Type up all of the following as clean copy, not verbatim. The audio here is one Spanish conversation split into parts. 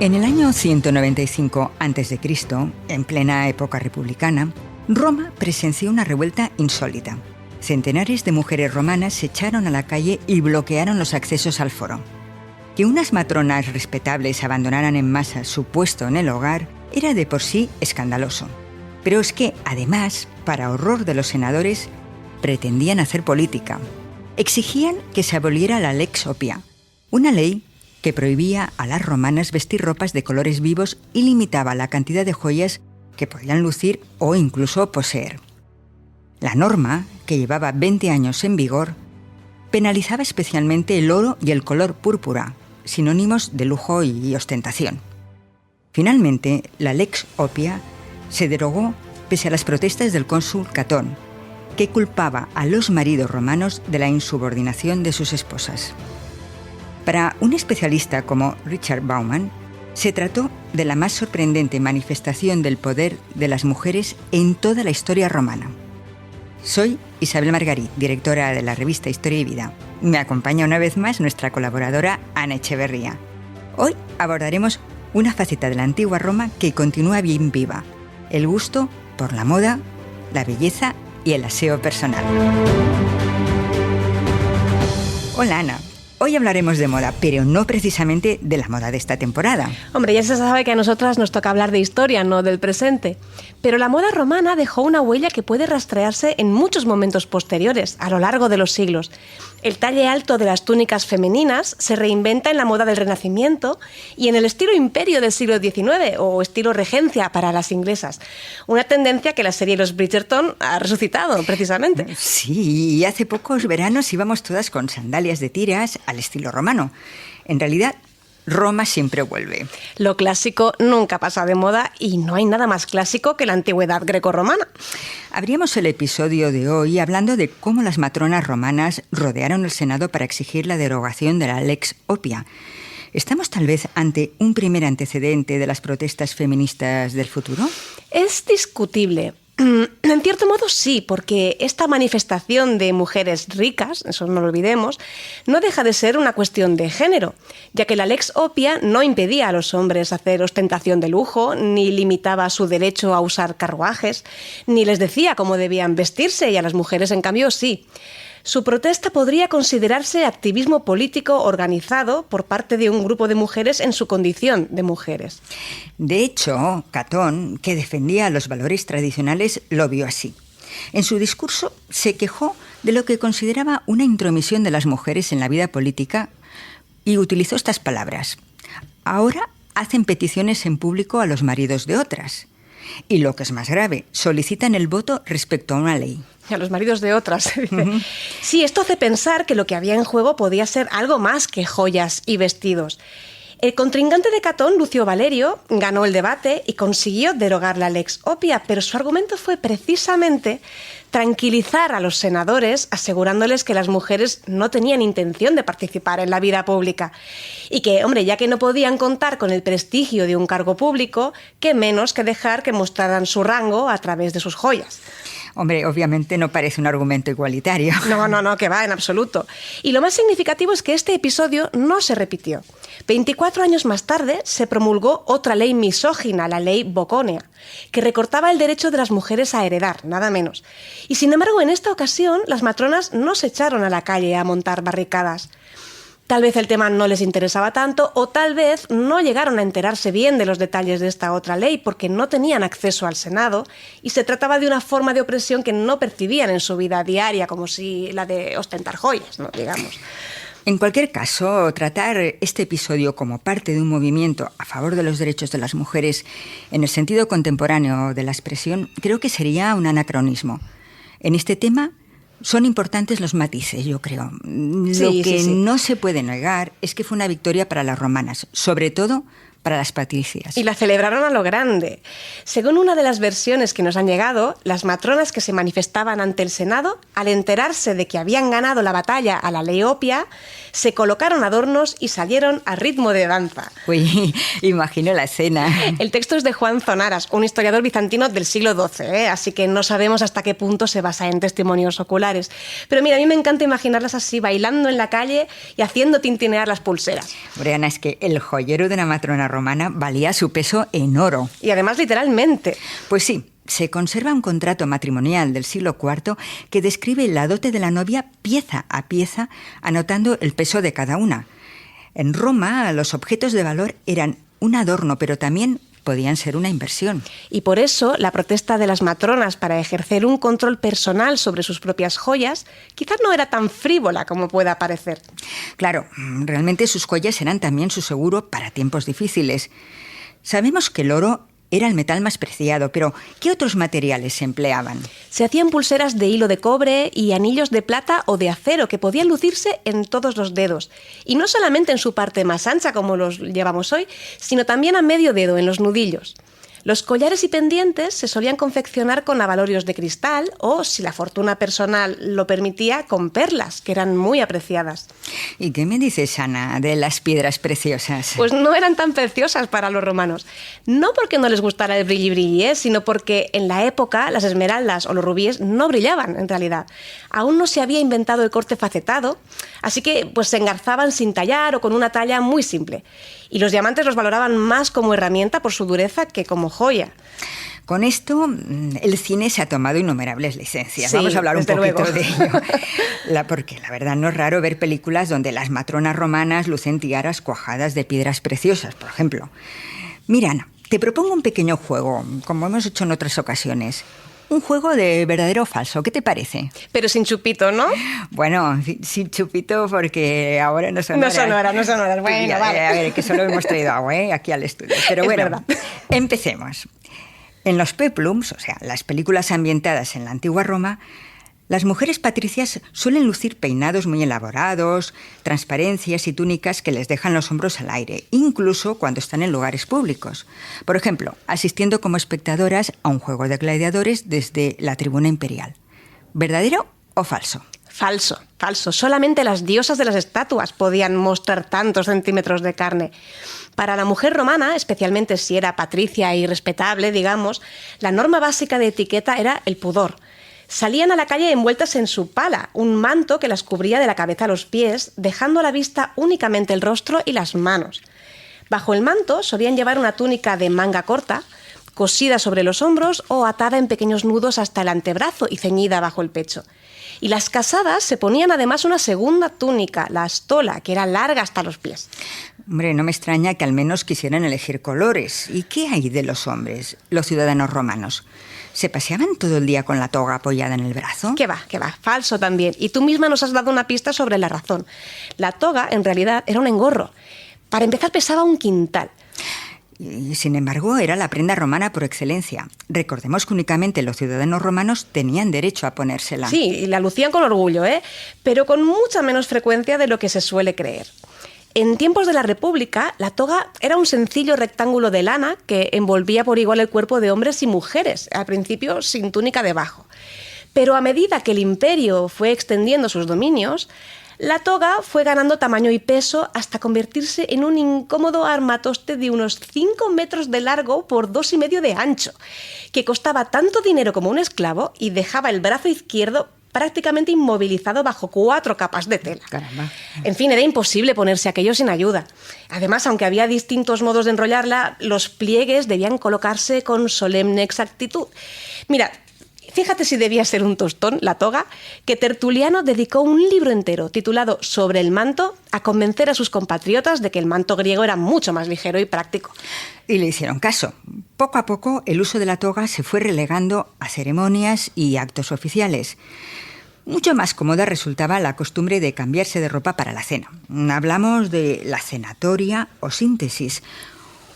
En el año 195 a.C., en plena época republicana, Roma presenció una revuelta insólita. Centenares de mujeres romanas se echaron a la calle y bloquearon los accesos al foro. Que unas matronas respetables abandonaran en masa su puesto en el hogar era de por sí escandaloso. Pero es que, además, para horror de los senadores, pretendían hacer política. Exigían que se aboliera la Lex Oppia, una ley que prohibía a las romanas vestir ropas de colores vivos y limitaba la cantidad de joyas que podían lucir o incluso poseer. La norma, que llevaba 20 años en vigor, penalizaba especialmente el oro y el color púrpura, sinónimos de lujo y ostentación. Finalmente, la Lex Oppia se derogó pese a las protestas del cónsul Catón, que culpaba a los maridos romanos de la insubordinación de sus esposas. Para un especialista como Richard Bauman, se trató de la más sorprendente manifestación del poder de las mujeres en toda la historia romana. Soy Isabel Margarit, directora de la revista Historia y Vida. Me acompaña una vez más nuestra colaboradora Ana Echeverría. Hoy abordaremos una faceta de la antigua Roma que continúa bien viva: el gusto por la moda, la belleza y el aseo personal. Hola Ana. Hoy hablaremos de moda, pero no precisamente de la moda de esta temporada. Hombre, ya se sabe que a nosotras nos toca hablar de historia, no del presente. Pero la moda romana dejó una huella que puede rastrearse en muchos momentos posteriores, a lo largo de los siglos. El talle alto de las túnicas femeninas se reinventa en la moda del Renacimiento y en el estilo imperio del siglo XIX o estilo regencia para las inglesas. Una tendencia que la serie Los Bridgerton ha resucitado, precisamente. Sí, y hace pocos veranos íbamos todas con sandalias de tiras al estilo romano. En realidad, Roma siempre vuelve. Lo clásico nunca pasa de moda y no hay nada más clásico que la antigüedad grecorromana. Abríamos el episodio de hoy hablando de cómo las matronas romanas rodearon el Senado para exigir la derogación de la Lex Oppia. ¿Estamos tal vez ante un primer antecedente de las protestas feministas del futuro? Es discutible. En cierto modo sí, porque esta manifestación de mujeres ricas, eso no lo olvidemos, no deja de ser una cuestión de género, ya que la Lex Oppia no impedía a los hombres hacer ostentación de lujo, ni limitaba su derecho a usar carruajes, ni les decía cómo debían vestirse, y a las mujeres, en cambio, sí. Su protesta podría considerarse activismo político organizado por parte de un grupo de mujeres en su condición de mujeres. De hecho, Catón, que defendía los valores tradicionales, lo vio así. En su discurso se quejó de lo que consideraba una intromisión de las mujeres en la vida política y utilizó estas palabras: ahora hacen peticiones en público a los maridos de otras. Y lo que es más grave, solicitan el voto respecto a una ley. A los maridos de otras. Sí, esto hace pensar que lo que había en juego podía ser algo más que joyas y vestidos. El contrincante de Catón, Lucio Valerio, ganó el debate y consiguió derogar la Lex Oppia, pero su argumento fue precisamente tranquilizar a los senadores, asegurándoles que las mujeres no tenían intención de participar en la vida pública. Y que, hombre, ya que no podían contar con el prestigio de un cargo público, qué menos que dejar que mostraran su rango a través de sus joyas. Hombre, obviamente no parece un argumento igualitario. No, que va, en absoluto. Y lo más significativo es que este episodio no se repitió. 24 años más tarde se promulgó otra ley misógina, la ley Bocónea, que recortaba el derecho de las mujeres a heredar, nada menos. Y sin embargo, en esta ocasión, las matronas no se echaron a la calle a montar barricadas. Tal vez el tema no les interesaba tanto o tal vez no llegaron a enterarse bien de los detalles de esta otra ley porque no tenían acceso al Senado y se trataba de una forma de opresión que no percibían en su vida diaria, como si la de ostentar joyas, ¿no? Digamos. En cualquier caso, tratar este episodio como parte de un movimiento a favor de los derechos de las mujeres en el sentido contemporáneo de la expresión creo que sería un anacronismo. En este tema son importantes los matices, yo creo. Lo que no se puede negar es que fue una victoria para las romanas, sobre todo para las patricias. Y la celebraron a lo grande. Según una de las versiones que nos han llegado, las matronas que se manifestaban ante el Senado, al enterarse de que habían ganado la batalla a la ley Oppia, se colocaron adornos y salieron a ritmo de danza. Uy, imagino la escena. El texto es de Juan Zonaras, un historiador bizantino del siglo XII, así que no sabemos hasta qué punto se basa en testimonios oculares. Pero mira, a mí me encanta imaginarlas así, bailando en la calle y haciendo tintinear las pulseras. Hombre, Ana, es que el joyero de una matrona romana valía su peso en oro. Y además literalmente. Pues sí, se conserva un contrato matrimonial del siglo IV que describe la dote de la novia pieza a pieza, anotando el peso de cada una. En Roma, los objetos de valor eran un adorno, pero también podían ser una inversión. Y por eso la protesta de las matronas para ejercer un control personal sobre sus propias joyas quizás no era tan frívola como pueda parecer. Claro, realmente sus joyas eran también su seguro para tiempos difíciles. Sabemos que el oro era el metal más preciado, pero ¿qué otros materiales se empleaban? Se hacían pulseras de hilo de cobre y anillos de plata o de acero que podían lucirse en todos los dedos. Y no solamente en su parte más ancha, como los llevamos hoy, sino también a medio dedo, en los nudillos. Los collares y pendientes se solían confeccionar con abalorios de cristal o, si la fortuna personal lo permitía, con perlas, que eran muy apreciadas. ¿Y qué me dices, Ana, de las piedras preciosas? Pues no eran tan preciosas para los romanos. No porque no les gustara el brilli-brilli, sino porque en la época las esmeraldas o los rubíes no brillaban, en realidad. Aún no se había inventado el corte facetado, así que pues se engarzaban sin tallar o con una talla muy simple. Y los diamantes los valoraban más como herramienta por su dureza que como joya. Con esto, el cine se ha tomado innumerables licencias. Sí, vamos a hablar un poquito luego de ello. Porque la verdad no es raro ver películas donde las matronas romanas lucen tiaras cuajadas de piedras preciosas, por ejemplo. Mira, Ana, te propongo un pequeño juego, como hemos hecho en otras ocasiones. Un juego de verdadero o falso, ¿qué te parece? Pero sin chupito, ¿no? Bueno, sin chupito porque ahora no son horas. No son horas. Bueno, ya, vale. A ver, que solo hemos traído agua, aquí al estudio. Pero bueno, verdad. Empecemos. En los peplums, o sea, las películas ambientadas en la antigua Roma, las mujeres patricias suelen lucir peinados muy elaborados, transparencias y túnicas que les dejan los hombros al aire, incluso cuando están en lugares públicos. Por ejemplo, asistiendo como espectadoras a un juego de gladiadores desde la tribuna imperial. ¿Verdadero o falso? Falso. Solamente las diosas de las estatuas podían mostrar tantos centímetros de carne. Para la mujer romana, especialmente si era patricia y respetable, digamos, la norma básica de etiqueta era el pudor. Salían a la calle envueltas en su pala, un manto que las cubría de la cabeza a los pies, dejando a la vista únicamente el rostro y las manos. Bajo el manto solían llevar una túnica de manga corta, cosida sobre los hombros o atada en pequeños nudos hasta el antebrazo y ceñida bajo el pecho. Y las casadas se ponían además una segunda túnica, la stola, que era larga hasta los pies. Hombre, no me extraña que al menos quisieran elegir colores. ¿Y qué hay de los hombres, los ciudadanos romanos? ¿Se paseaban todo el día con la toga apoyada en el brazo? ¿Qué va? Falso también. Y tú misma nos has dado una pista sobre la razón. La toga, en realidad, era un engorro. Para empezar, pesaba 1 quintal. Y, sin embargo, era la prenda romana por excelencia. Recordemos que únicamente los ciudadanos romanos tenían derecho a ponérsela. Sí, y la lucían con orgullo, pero con mucha menos frecuencia de lo que se suele creer. En tiempos de la República, la toga era un sencillo rectángulo de lana que envolvía por igual el cuerpo de hombres y mujeres, al principio sin túnica debajo. Pero a medida que el imperio fue extendiendo sus dominios, la toga fue ganando tamaño y peso hasta convertirse en un incómodo armatoste de unos 5 metros de largo por 2,5 de ancho, que costaba tanto dinero como un esclavo y dejaba el brazo izquierdo prácticamente inmovilizado bajo 4 capas de tela. Caramba. En fin, era imposible ponerse aquello sin ayuda. Además, aunque había distintos modos de enrollarla, los pliegues debían colocarse con solemne exactitud. Mira, fíjate si debía ser un tostón, la toga, que Tertuliano dedicó un libro entero titulado Sobre el manto a convencer a sus compatriotas de que el manto griego era mucho más ligero y práctico. Y le hicieron caso. Poco a poco, el uso de la toga se fue relegando a ceremonias y actos oficiales. Mucho más cómoda resultaba la costumbre de cambiarse de ropa para la cena. Hablamos de la cenatoria o síntesis,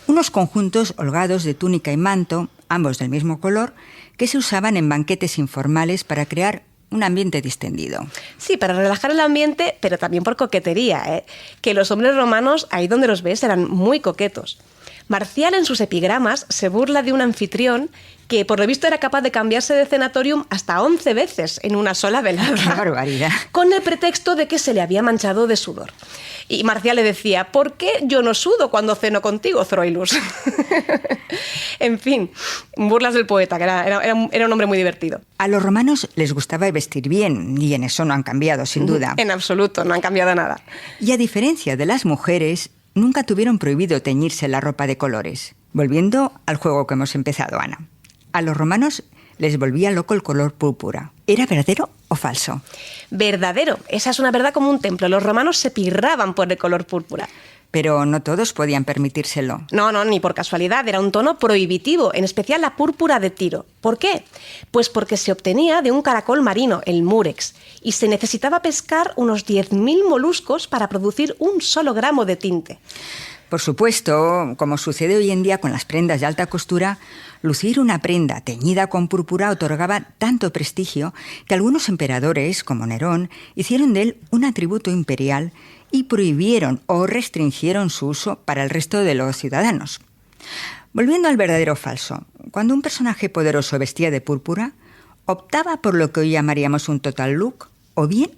unos conjuntos holgados de túnica y manto, ambos del mismo color, que se usaban en banquetes informales para crear un ambiente distendido. Sí, para relajar el ambiente, pero también por coquetería, que los hombres romanos, ahí donde los ves, eran muy coquetos. Marcial en sus epigramas se burla de un anfitrión que por lo visto era capaz de cambiarse de cenatorium hasta 11 veces en una sola velada. ¡Qué barbaridad! Con el pretexto de que se le había manchado de sudor. Y Marcial le decía, ¿por qué yo no sudo cuando ceno contigo, Zoilus? En fin, burlas del poeta, que era un hombre muy divertido. A los romanos les gustaba vestir bien, y en eso no han cambiado, sin duda. En absoluto, no han cambiado nada. Y a diferencia de las mujeres, nunca tuvieron prohibido teñirse la ropa de colores. Volviendo al juego que hemos empezado, Ana. A los romanos les volvía loco el color púrpura. ¿Era verdadero o falso? Verdadero. Esa es una verdad como un templo. Los romanos se pirraban por el color púrpura. Pero no todos podían permitírselo. No, ni por casualidad. Era un tono prohibitivo, en especial la púrpura de Tiro. ¿Por qué? Pues porque se obtenía de un caracol marino, el murex, y se necesitaba pescar unos 10.000 moluscos para producir un solo gramo de tinte. Por supuesto, como sucede hoy en día con las prendas de alta costura, lucir una prenda teñida con púrpura otorgaba tanto prestigio que algunos emperadores, como Nerón, hicieron de él un atributo imperial y prohibieron o restringieron su uso para el resto de los ciudadanos. Volviendo al verdadero o falso, cuando un personaje poderoso vestía de púrpura, optaba por lo que hoy llamaríamos un total look o bien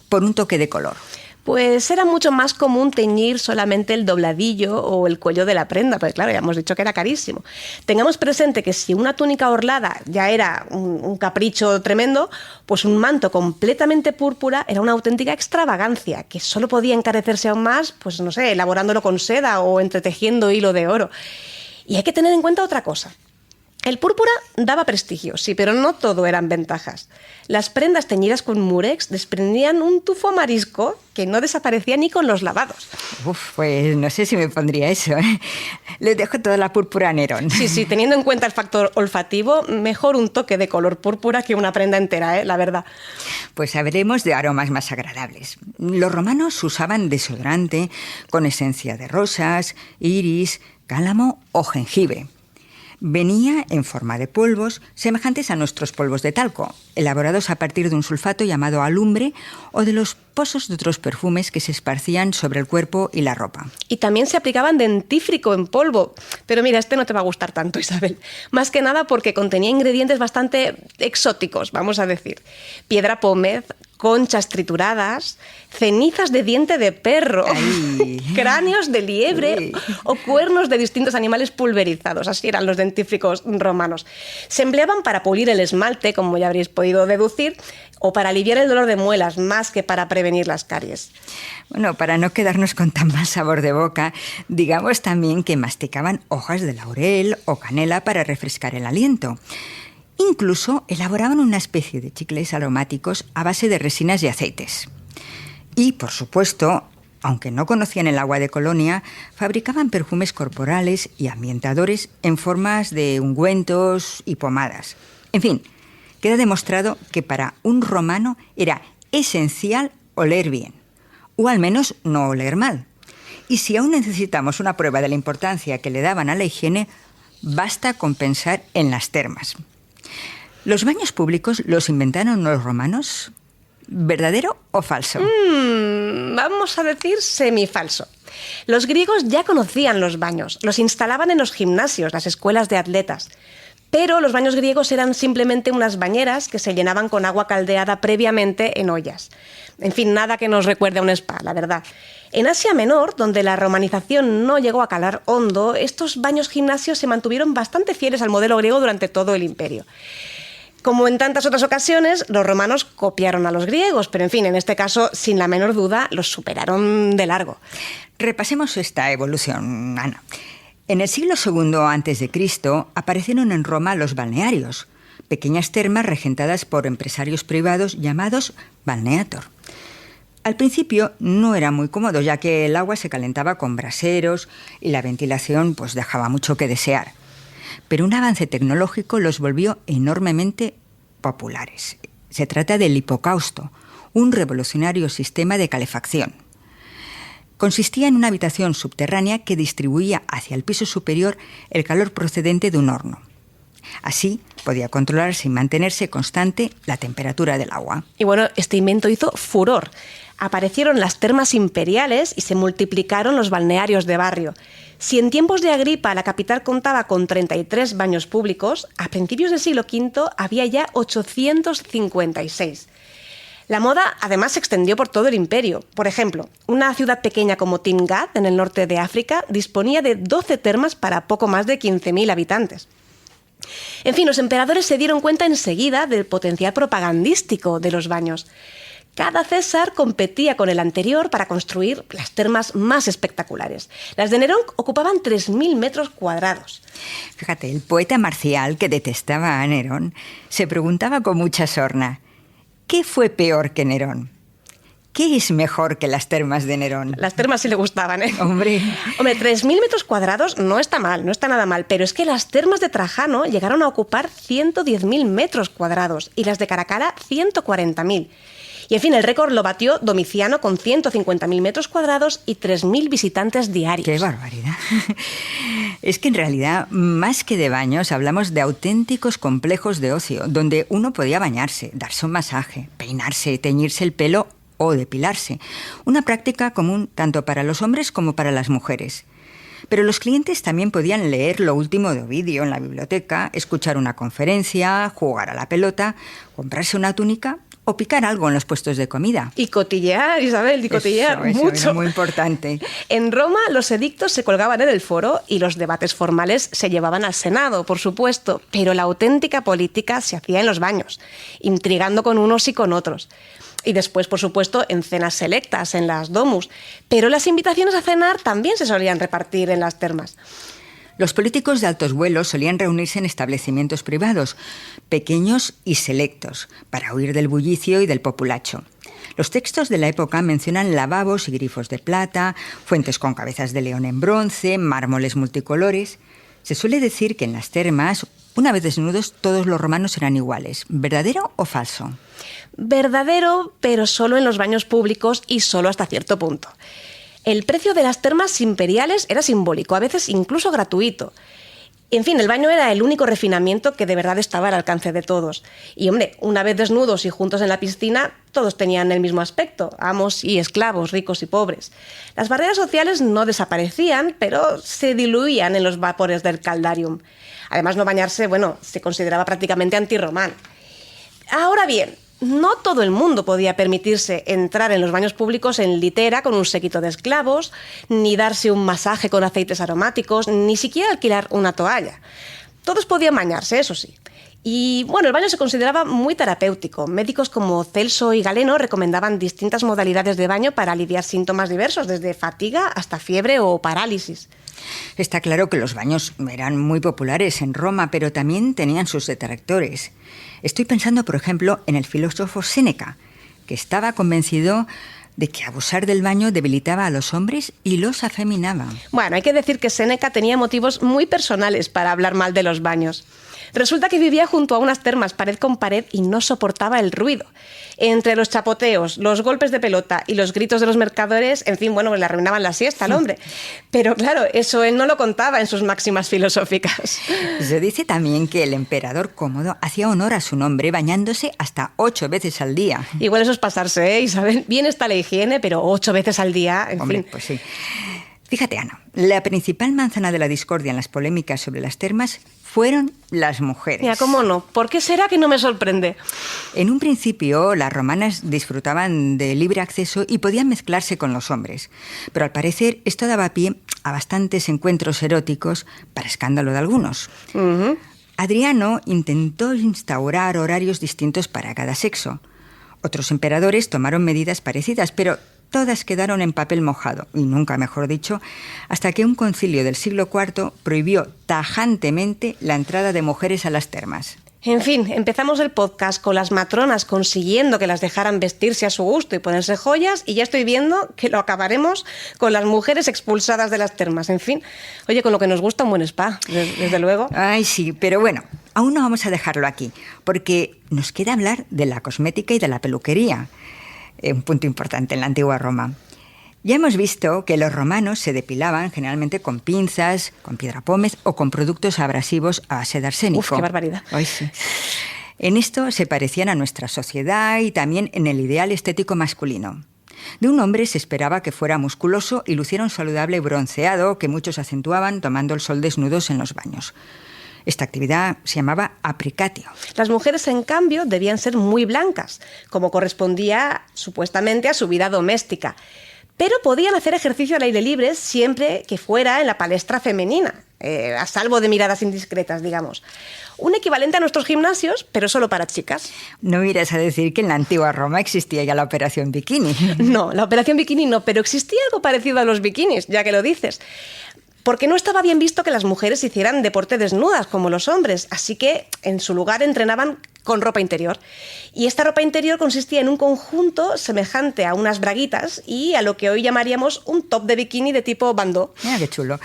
por un toque de color. Pues era mucho más común teñir solamente el dobladillo o el cuello de la prenda, porque claro, ya hemos dicho que era carísimo. Tengamos presente que si una túnica orlada ya era un capricho tremendo, pues un manto completamente púrpura era una auténtica extravagancia, que solo podía encarecerse aún más, pues no sé, elaborándolo con seda o entretejiendo hilo de oro. Y hay que tener en cuenta otra cosa. El púrpura daba prestigio, sí, pero no todo eran ventajas. Las prendas teñidas con murex desprendían un tufo marisco que no desaparecía ni con los lavados. Pues no sé si me pondría eso, ¿eh? Le dejo toda la púrpura a Nerón. Sí, teniendo en cuenta el factor olfativo, mejor un toque de color púrpura que una prenda entera, la verdad. Pues hablaremos de aromas más agradables. Los romanos usaban desodorante con esencia de rosas, iris, cálamo o jengibre. Venía en forma de polvos semejantes a nuestros polvos de talco, elaborados a partir de un sulfato llamado alumbre o de los pozos de otros perfumes que se esparcían sobre el cuerpo y la ropa. Y también se aplicaban dentífrico en polvo. Pero mira, este no te va a gustar tanto, Isabel. Más que nada porque contenía ingredientes bastante exóticos, vamos a decir. Piedra pómez, conchas trituradas, cenizas de diente de perro, cráneos de liebre o cuernos de distintos animales pulverizados. Así eran los dentífricos romanos. Se empleaban para pulir el esmalte, como ya habréis podido deducir, o para aliviar el dolor de muelas, más que para prevenir las caries. Bueno, para no quedarnos con tan mal sabor de boca, digamos también que masticaban hojas de laurel o canela para refrescar el aliento. Incluso elaboraban una especie de chicles aromáticos a base de resinas y aceites. Y, por supuesto, aunque no conocían el agua de Colonia, fabricaban perfumes corporales y ambientadores en formas de ungüentos y pomadas. En fin, queda demostrado que para un romano era esencial oler bien, o al menos no oler mal. Y si aún necesitamos una prueba de la importancia que le daban a la higiene, basta con pensar en las termas. ¿Los baños públicos los inventaron los romanos? ¿Verdadero o falso? Vamos a decir semifalso. Los griegos ya conocían los baños, los instalaban en los gimnasios, las escuelas de atletas. Pero los baños griegos eran simplemente unas bañeras que se llenaban con agua caldeada previamente en ollas. En fin, nada que nos recuerde a un spa, la verdad. En Asia Menor, donde la romanización no llegó a calar hondo, estos baños gimnasios se mantuvieron bastante fieles al modelo griego durante todo el imperio. Como en tantas otras ocasiones, los romanos copiaron a los griegos, pero en fin, en este caso, sin la menor duda, los superaron de largo. Repasemos esta evolución, Ana. En el siglo II a.C. aparecieron en Roma los balnearios, pequeñas termas regentadas por empresarios privados llamados balneator. Al principio no era muy cómodo, ya que el agua se calentaba con braseros y la ventilación pues dejaba mucho que desear. Pero un avance tecnológico los volvió enormemente populares. Se trata del hipocausto, un revolucionario sistema de calefacción. Consistía en una habitación subterránea que distribuía hacia el piso superior el calor procedente de un horno. Así podía controlarse y mantenerse constante la temperatura del agua. Y bueno, este invento hizo furor. Aparecieron las termas imperiales y se multiplicaron los balnearios de barrio. Si en tiempos de Agripa la capital contaba con 33 baños públicos, a principios del siglo V había ya 856. La moda además se extendió por todo el imperio. Por ejemplo, una ciudad pequeña como Timgad, en el norte de África, disponía de 12 termas para poco más de 15.000 habitantes. En fin, los emperadores se dieron cuenta enseguida del potencial propagandístico de los baños. Cada César competía con el anterior para construir las termas más espectaculares. Las de Nerón ocupaban 3.000 metros cuadrados. Fíjate, el poeta Marcial, que detestaba a Nerón, se preguntaba con mucha sorna, ¿qué fue peor que Nerón? ¿Qué es mejor que las termas de Nerón? Las termas sí le gustaban, ¿eh? Hombre, 3.000 metros cuadrados no está mal, no está nada mal, pero es que las termas de Trajano llegaron a ocupar 110.000 metros cuadrados y las de Caracalla 140.000. Y en fin, el récord lo batió Domiciano con 150.000 metros cuadrados y 3.000 visitantes diarios. ¡Qué barbaridad! Es que en realidad, más que de baños, hablamos de auténticos complejos de ocio, donde uno podía bañarse, darse un masaje, peinarse, teñirse el pelo o depilarse. Una práctica común tanto para los hombres como para las mujeres. Pero los clientes también podían leer lo último de Ovidio en la biblioteca, escuchar una conferencia, jugar a la pelota, comprarse una túnica o picar algo en los puestos de comida. Y cotillear, Isabel, y cotillear eso mucho. Era muy importante. En Roma, los edictos se colgaban en el foro y los debates formales se llevaban al Senado, por supuesto, pero la auténtica política se hacía en los baños, intrigando con unos y con otros. Y después, por supuesto, en cenas selectas, en las domus. Pero las invitaciones a cenar también se solían repartir en las termas. Los políticos de altos vuelos solían reunirse en establecimientos privados, pequeños y selectos, para huir del bullicio y del populacho. Los textos de la época mencionan lavabos y grifos de plata, fuentes con cabezas de león en bronce, mármoles multicolores. Se suele decir que en las termas, una vez desnudos, todos los romanos eran iguales. ¿Verdadero o falso? Verdadero, pero solo en los baños públicos y solo hasta cierto punto. El precio de las termas imperiales era simbólico, a veces incluso gratuito. En fin, el baño era el único refinamiento que de verdad estaba al alcance de todos. Y, hombre, una vez desnudos y juntos en la piscina, todos tenían el mismo aspecto, amos y esclavos, ricos y pobres. Las barreras sociales no desaparecían, pero se diluían en los vapores del caldarium. Además, no bañarse, se consideraba prácticamente antirromano. Ahora bien, no todo el mundo podía permitirse entrar en los baños públicos en litera con un séquito de esclavos, ni darse un masaje con aceites aromáticos, ni siquiera alquilar una toalla. Todos podían bañarse, eso sí. Y el baño se consideraba muy terapéutico. Médicos como Celso y Galeno recomendaban distintas modalidades de baño para aliviar síntomas diversos, desde fatiga hasta fiebre o parálisis. Está claro que los baños eran muy populares en Roma, pero también tenían sus detractores. Estoy pensando, por ejemplo, en el filósofo Séneca, que estaba convencido de que abusar del baño debilitaba a los hombres y los afeminaba. Hay que decir que Séneca tenía motivos muy personales para hablar mal de los baños. Resulta que vivía junto a unas termas pared con pared y no soportaba el ruido. Entre los chapoteos, los golpes de pelota y los gritos de los mercaderes, en fin, le arruinaban la siesta al hombre. Pero claro, eso él no lo contaba en sus máximas filosóficas. Se dice también que el emperador Cómodo hacía honor a su nombre bañándose hasta 8 veces al día. Igual eso es pasarse, ¿eh, Isabel? Bien está la higiene, pero 8 veces al día, en Hombre, fin. Pues sí. Fíjate, Ana, la principal manzana de la discordia en las polémicas sobre las termas fueron las mujeres. Mira, ¿cómo no? ¿Por qué será que no me sorprende? En un principio, las romanas disfrutaban de libre acceso y podían mezclarse con los hombres. Pero al parecer, esto daba pie a bastantes encuentros eróticos, para escándalo de algunos. Uh-huh. Adriano intentó instaurar horarios distintos para cada sexo. Otros emperadores tomaron medidas parecidas, pero todas quedaron en papel mojado, y nunca mejor dicho, hasta que un concilio del siglo IV prohibió tajantemente la entrada de mujeres a las termas. En fin, empezamos el podcast con las matronas consiguiendo que las dejaran vestirse a su gusto y ponerse joyas, y ya estoy viendo que lo acabaremos con las mujeres expulsadas de las termas. En fin, oye, con lo que nos gusta un buen spa, desde luego. Ay, sí, pero aún no vamos a dejarlo aquí, porque nos queda hablar de la cosmética y de la peluquería. Un punto importante en la antigua Roma. Ya hemos visto que los romanos se depilaban generalmente con pinzas, con piedra pómez o con productos abrasivos a base de arsénico. ¡Uf, qué barbaridad! Ay, sí. En esto se parecían a nuestra sociedad y también en el ideal estético masculino. De un hombre se esperaba que fuera musculoso y luciera un saludable bronceado que muchos acentuaban tomando el sol desnudos en los baños. Esta actividad se llamaba apricatio. Las mujeres, en cambio, debían ser muy blancas, como correspondía supuestamente a su vida doméstica. pero podían hacer ejercicio al aire libre siempre que fuera en la palestra femenina, a salvo de miradas indiscretas, digamos. Un equivalente a nuestros gimnasios, pero solo para chicas. No irás a decir que en la antigua Roma existía ya la operación bikini. No, la operación bikini no, pero existía algo parecido a los bikinis, ya que lo dices. Porque no estaba bien visto que las mujeres hicieran deporte desnudas como los hombres, así que en su lugar entrenaban con ropa interior. Y esta ropa interior consistía en un conjunto semejante a unas braguitas y a lo que hoy llamaríamos un top de bikini de tipo bandó. Mira qué chulo.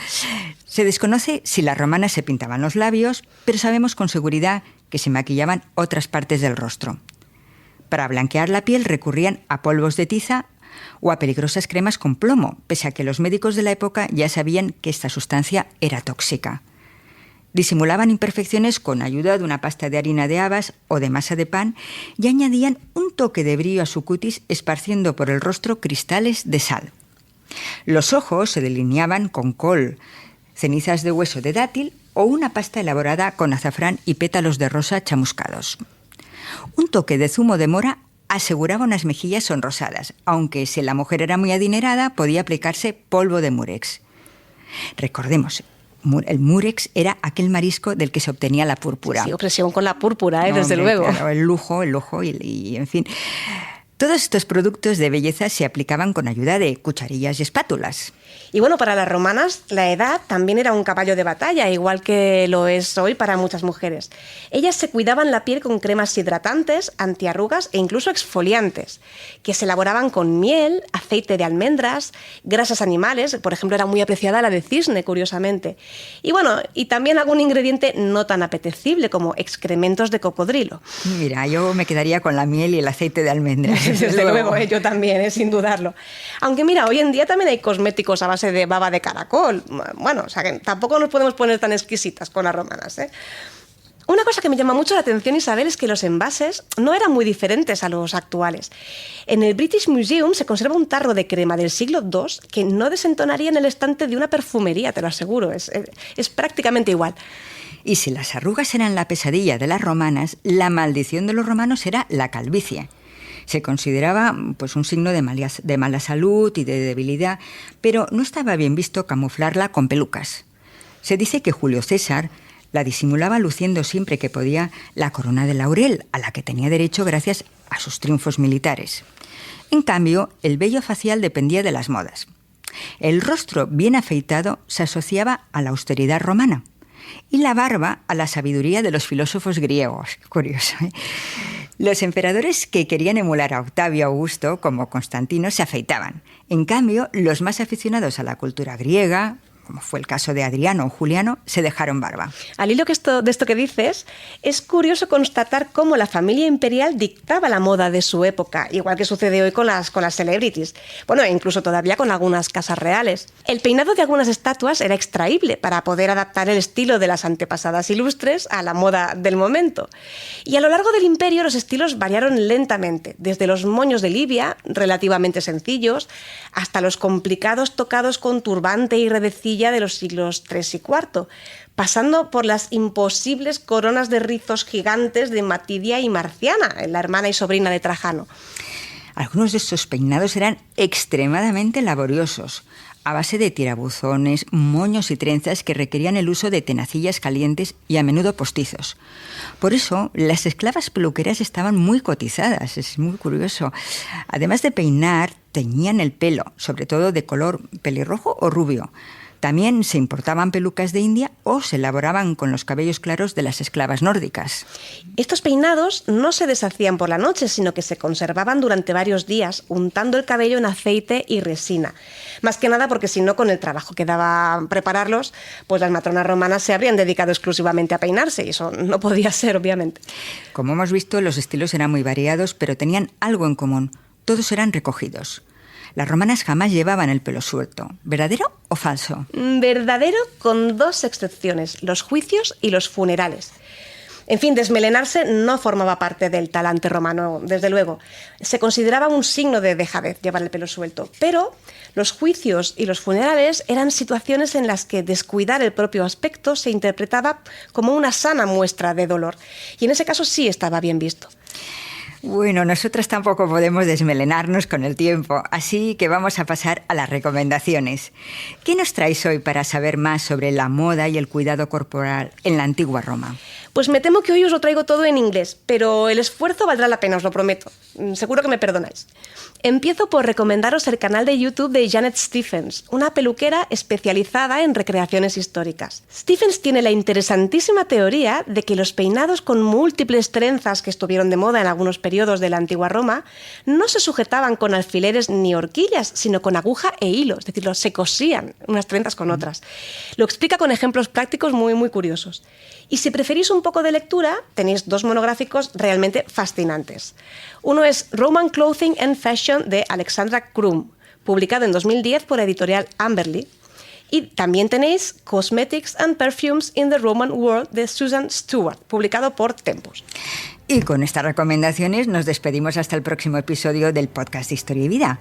Se desconoce si las romanas se pintaban los labios, pero sabemos con seguridad que se maquillaban otras partes del rostro. Para blanquear la piel recurrían a polvos de tiza o a peligrosas cremas con plomo, pese a que los médicos de la época ya sabían que esta sustancia era tóxica. Disimulaban imperfecciones con ayuda de una pasta de harina de habas o de masa de pan y añadían un toque de brillo a su cutis esparciendo por el rostro cristales de sal. Los ojos se delineaban con col, cenizas de hueso de dátil o una pasta elaborada con azafrán y pétalos de rosa chamuscados. Un toque de zumo de mora aseguraba unas mejillas sonrosadas, aunque si la mujer era muy adinerada podía aplicarse polvo de murex. Recordemos, el murex era aquel marisco del que se obtenía la púrpura. Sí, obsesión con la púrpura, No, desde hombre, luego. Claro, el lujo y en fin. Todos estos productos de belleza se aplicaban con ayuda de cucharillas y espátulas. Y bueno, para las romanas la edad también era un caballo de batalla, igual que lo es hoy para muchas mujeres. Ellas se cuidaban la piel con cremas hidratantes, antiarrugas e incluso exfoliantes, que se elaboraban con miel, aceite de almendras, grasas animales, por ejemplo era muy apreciada la de cisne, curiosamente. Y bueno, y también algún ingrediente no tan apetecible como excrementos de cocodrilo. Mira, yo me quedaría con la miel y el aceite de almendras. Desde luego, yo también, sin dudarlo. Aunque mira, hoy en día también hay cosméticos a base de baba de caracol. Bueno, o sea que tampoco nos podemos poner tan exquisitas con las romanas, ¿eh? Una cosa que me llama mucho la atención, Isabel, es que los envases no eran muy diferentes a los actuales. En el British Museum se conserva un tarro de crema del siglo II que no desentonaría en el estante de una perfumería, te lo aseguro. Es prácticamente igual. Y si las arrugas eran la pesadilla de las romanas, la maldición de los romanos era la calvicie. Se consideraba pues, un signo de mala salud y de debilidad, pero no estaba bien visto camuflarla con pelucas. Se dice que Julio César la disimulaba luciendo siempre que podía la corona de laurel, a la que tenía derecho gracias a sus triunfos militares. En cambio, el vello facial dependía de las modas. El rostro bien afeitado se asociaba a la austeridad romana y la barba a la sabiduría de los filósofos griegos. Curioso, ¿eh? Los emperadores que querían emular a Octavio Augusto, como Constantino, se afeitaban. En cambio, los más aficionados a la cultura griega, como fue el caso de Adriano o Juliano, se dejaron barba. Al hilo de esto que dices, es curioso constatar cómo la familia imperial dictaba la moda de su época, igual que sucede hoy con las celebrities. Bueno, e incluso todavía con algunas casas reales. El peinado de algunas estatuas era extraíble para poder adaptar el estilo de las antepasadas ilustres a la moda del momento. Y a lo largo del imperio los estilos variaron lentamente, desde los moños de Libia, relativamente sencillos, hasta los complicados tocados con turbante y redecilla de los siglos III y IV, pasando por las imposibles coronas de rizos gigantes de Matidia y Marciana, la hermana y sobrina de Trajano. Algunos de estos peinados eran extremadamente laboriosos, a base de tirabuzones, moños y trenzas que requerían el uso de tenacillas calientes y a menudo postizos. Por eso, las esclavas peluqueras estaban muy cotizadas, es muy curioso. Además de peinar, teñían el pelo, sobre todo de color pelirrojo o rubio. También se importaban pelucas de India o se elaboraban con los cabellos claros de las esclavas nórdicas. Estos peinados no se deshacían por la noche, sino que se conservaban durante varios días, untando el cabello en aceite y resina. Más que nada porque si no, con el trabajo que daba prepararlos, pues las matronas romanas se habrían dedicado exclusivamente a peinarse y eso no podía ser, obviamente. Como hemos visto, los estilos eran muy variados, pero tenían algo en común. Todos eran recogidos. Las romanas jamás llevaban el pelo suelto. ¿Verdadero o falso? Verdadero, con dos excepciones, los juicios y los funerales. En fin, desmelenarse no formaba parte del talante romano, desde luego. Se consideraba un signo de dejadez llevar el pelo suelto. Pero los juicios y los funerales eran situaciones en las que descuidar el propio aspecto se interpretaba como una sana muestra de dolor. Y en ese caso sí estaba bien visto. Bueno, nosotras tampoco podemos desmelenarnos con el tiempo, así que vamos a pasar a las recomendaciones. ¿Qué nos traes hoy para saber más sobre la moda y el cuidado corporal en la antigua Roma? Pues me temo que hoy os lo traigo todo en inglés, pero el esfuerzo valdrá la pena, os lo prometo. Seguro que me perdonáis. Empiezo por recomendaros el canal de YouTube de Janet Stephens, una peluquera especializada en recreaciones históricas. Stephens tiene la interesantísima teoría de que los peinados con múltiples trenzas que estuvieron de moda en algunos periodos de la antigua Roma no se sujetaban con alfileres ni horquillas, sino con aguja e hilo, es decir, se cosían unas trenzas con otras. Lo explica con ejemplos prácticos muy, muy curiosos. Y si preferís un poco de lectura, tenéis 2 monográficos realmente fascinantes. Uno es Roman Clothing and Fashion de Alexandra Krum, publicado en 2010 por la editorial Amberley. Y también tenéis Cosmetics and Perfumes in the Roman World de Susan Stewart, publicado por Tempus. Y con estas recomendaciones nos despedimos hasta el próximo episodio del podcast de Historia y Vida.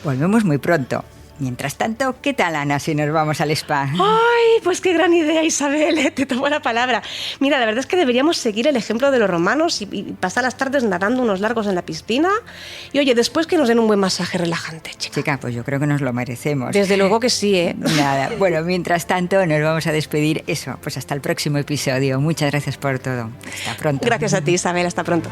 Volvemos muy pronto. Mientras tanto, ¿qué tal, Ana, si nos vamos al spa? ¡Ay, pues qué gran idea, Isabel! Te tomo la palabra. Mira, la verdad es que deberíamos seguir el ejemplo de los romanos y pasar las tardes nadando unos largos en la piscina. Y oye, después que nos den un buen masaje relajante, chica. Chica, pues yo creo que nos lo merecemos. Desde luego que sí, ¿eh? Nada, bueno, mientras tanto nos vamos a despedir. Eso, pues hasta el próximo episodio. Muchas gracias por todo. Hasta pronto. Gracias a ti, Isabel. Hasta pronto.